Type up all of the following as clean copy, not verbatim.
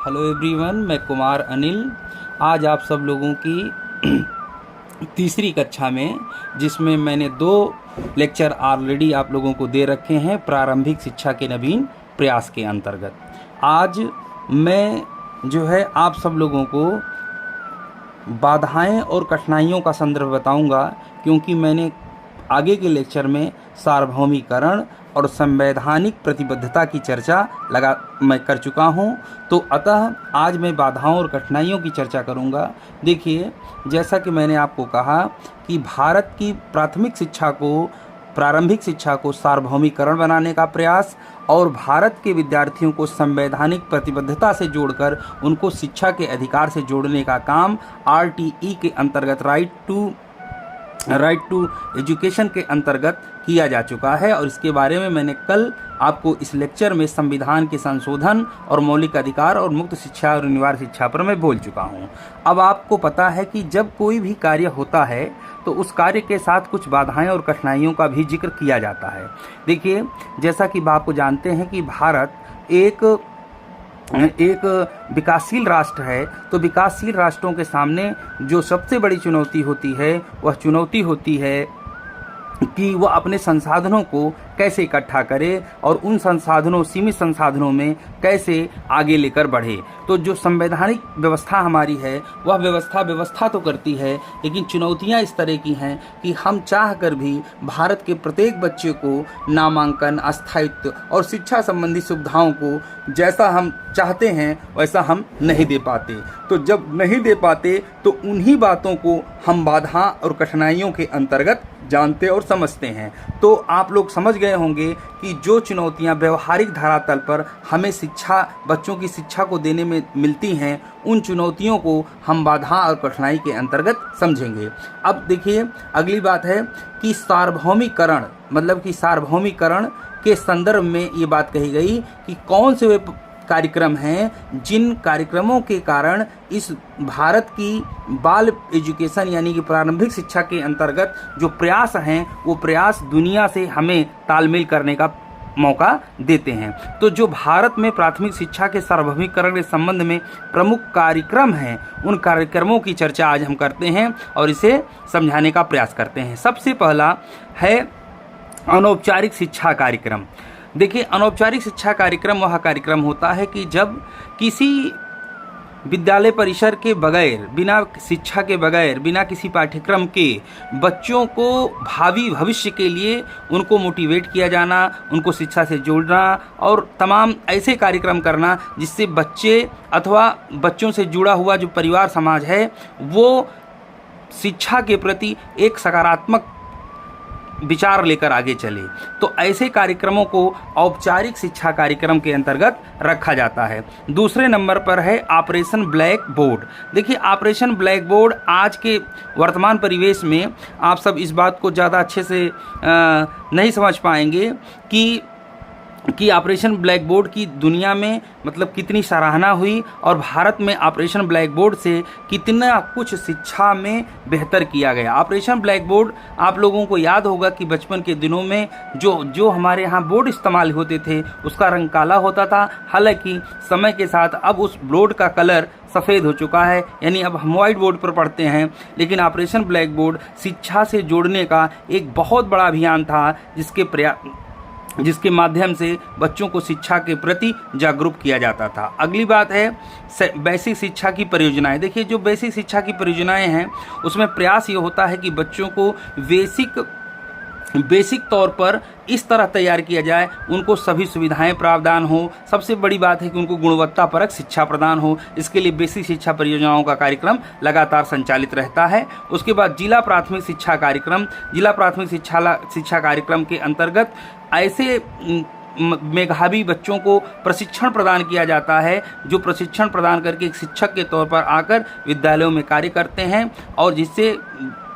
Hello everyone, मैं कुमार अनिल। आज आप सब लोगों की तीसरी कक्षा में, जिसमें मैंने 2 लेक्चर ऑलरेडी आप लोगों को दे रखे हैं प्रारंभिक शिक्षा के नवीन प्रयास के अंतर्गत, आज मैं जो है आप सब लोगों को बाधाएं और कठिनाइयों का संदर्भ बताऊंगा, क्योंकि मैंने आगे के लेक्चर में सार्वभौमिकरण और संवैधानिक प्रतिबद्धता की चर्चा मैं कर चुका हूं। तो अतः आज मैं बाधाओं और कठिनाइयों की चर्चा करूंगा। देखिए, जैसा कि मैंने आपको कहा कि भारत की प्रारंभिक शिक्षा को सार्वभौमिकरण बनाने का प्रयास और भारत के विद्यार्थियों को संवैधानिक प्रतिबद्धता से जोड़कर उनको शिक्षा के अधिकार से जोड़ने का काम RTE के अंतर्गत, राइट टू एजुकेशन के अंतर्गत किया जा चुका है। और इसके बारे में मैंने कल आपको इस लेक्चर में संविधान के संशोधन और मौलिक अधिकार और मुक्त शिक्षा और अनिवार्य शिक्षा पर मैं बोल चुका हूं। अब आपको पता है कि जब कोई भी कार्य होता है तो उस कार्य के साथ कुछ बाधाएं और कठिनाइयों का भी जिक्र किया जाता है। देखिए, जैसा कि आप जानते हैं कि भारत एक विकासशील राष्ट्र है, तो विकासशील राष्ट्रों के सामने जो सबसे बड़ी चुनौती होती है वह चुनौती होती है कि वह अपने संसाधनों को कैसे इकट्ठा करे और उन सीमित संसाधनों में कैसे आगे लेकर बढ़े। तो जो संवैधानिक व्यवस्था हमारी है वह व्यवस्था तो करती है, लेकिन चुनौतियां इस तरह की हैं कि हम चाह कर भी भारत के प्रत्येक बच्चे को नामांकन, अस्थायित्व और शिक्षा संबंधी सुविधाओं को जैसा हम चाहते हैं वैसा हम नहीं दे पाते। तो जब नहीं दे पाते तो उन्हीं बातों को हम बाधा और कठिनाइयों के अंतर्गत जानते और समझते हैं। तो आप लोग समझ गए होंगे कि जो चुनौतियां व्यवहारिक धरातल पर हमें बच्चों की शिक्षा को देने में मिलती हैं, उन चुनौतियों को हम बाधा और कठिनाई के अंतर्गत समझेंगे। अब देखिए, अगली बात है कि सार्वभौमिकरण के संदर्भ में ये बात कही गई कि कौन से वे कार्यक्रम हैं जिन कार्यक्रमों के कारण इस भारत की बाल एजुकेशन यानी कि प्रारंभिक शिक्षा के अंतर्गत जो प्रयास हैं वो प्रयास दुनिया से हमें तालमेल करने का मौका देते हैं। तो जो भारत में प्राथमिक शिक्षा के सार्वभौमिकरण के संबंध में प्रमुख कार्यक्रम हैं, उन कार्यक्रमों की चर्चा आज हम करते हैं और इसे समझाने का प्रयास करते हैं। सबसे पहला है अनौपचारिक शिक्षा कार्यक्रम। देखिए, अनौपचारिक शिक्षा कार्यक्रम वह कार्यक्रम होता है कि जब किसी विद्यालय परिसर के बगैर, बिना शिक्षा के बगैर, बिना किसी पाठ्यक्रम के बच्चों को भावी भविष्य के लिए उनको मोटिवेट किया जाना, उनको शिक्षा से जोड़ना और तमाम ऐसे कार्यक्रम करना जिससे बच्चे अथवा बच्चों से जुड़ा हुआ जो परिवार समाज है वो शिक्षा के प्रति एक सकारात्मक विचार लेकर आगे चले। तो ऐसे कार्यक्रमों को औपचारिक शिक्षा कार्यक्रम के अंतर्गत रखा जाता है। दूसरे नंबर पर है ऑपरेशन ब्लैक बोर्ड। देखिए, ऑपरेशन ब्लैक बोर्ड आज के वर्तमान परिवेश में आप सब इस बात को ज़्यादा अच्छे से नहीं समझ पाएंगे कि ऑपरेशन ब्लैक बोर्ड की दुनिया में मतलब कितनी सराहना हुई और भारत में ऑपरेशन ब्लैक बोर्ड से कितना कुछ शिक्षा में बेहतर किया गया। ऑपरेशन ब्लैक बोर्ड आप लोगों को याद होगा कि बचपन के दिनों में जो हमारे यहाँ बोर्ड इस्तेमाल होते थे उसका रंग काला होता था। हालांकि समय के साथ अब उस बोर्ड का कलर सफ़ेद हो चुका है, यानी अब हम वाइट बोर्ड पर पढ़ते हैं। लेकिन ऑपरेशन ब्लैक बोर्ड शिक्षा से जोड़ने का एक बहुत बड़ा अभियान था जिसके माध्यम से बच्चों को शिक्षा के प्रति जागरूक किया जाता था। अगली बात है बेसिक शिक्षा की परियोजनाएं। देखिए, जो बेसिक शिक्षा की परियोजनाएं हैं उसमें प्रयास ये होता है कि बच्चों को बेसिक तौर पर इस तरह तैयार किया जाए, उनको सभी सुविधाएं प्रावधान हो। सबसे बड़ी बात है कि उनको गुणवत्तापरक शिक्षा प्रदान हो। इसके लिए बेसिक शिक्षा परियोजनाओं का कार्यक्रम लगातार संचालित रहता है। उसके बाद जिला प्राथमिक शिक्षा कार्यक्रम के अंतर्गत ऐसे मेधावी बच्चों को प्रशिक्षण प्रदान किया जाता है जो प्रशिक्षण प्रदान करके एक शिक्षक के तौर पर आकर विद्यालयों में कार्य करते हैं और जिससे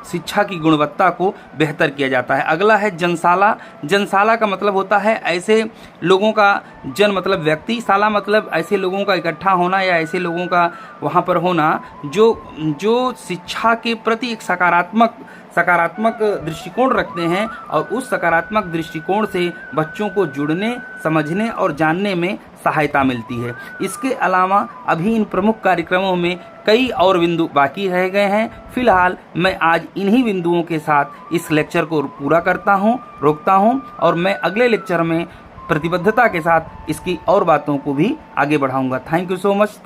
शिक्षा की गुणवत्ता को बेहतर किया जाता है। अगला है जनशाला। जनशाला का मतलब होता है ऐसे लोगों का, जन मतलब व्यक्ति, शाला मतलब ऐसे लोगों का इकट्ठा होना या ऐसे लोगों का वहाँ पर होना जो शिक्षा के प्रति एक सकारात्मक दृष्टिकोण रखते हैं और उस सकारात्मक दृष्टिकोण से बच्चों को जुड़ने, समझने और जानने में सहायता मिलती है। इसके अलावा अभी इन प्रमुख कार्यक्रमों में कई और बिंदु बाकी रह गए हैं। फिलहाल मैं आज इन्हीं बिंदुओं के साथ इस लेक्चर को पूरा करता हूँ, रोकता हूँ, और मैं अगले लेक्चर में प्रतिबद्धता के साथ इसकी और बातों को भी आगे बढ़ाऊंगा। Thank you so much.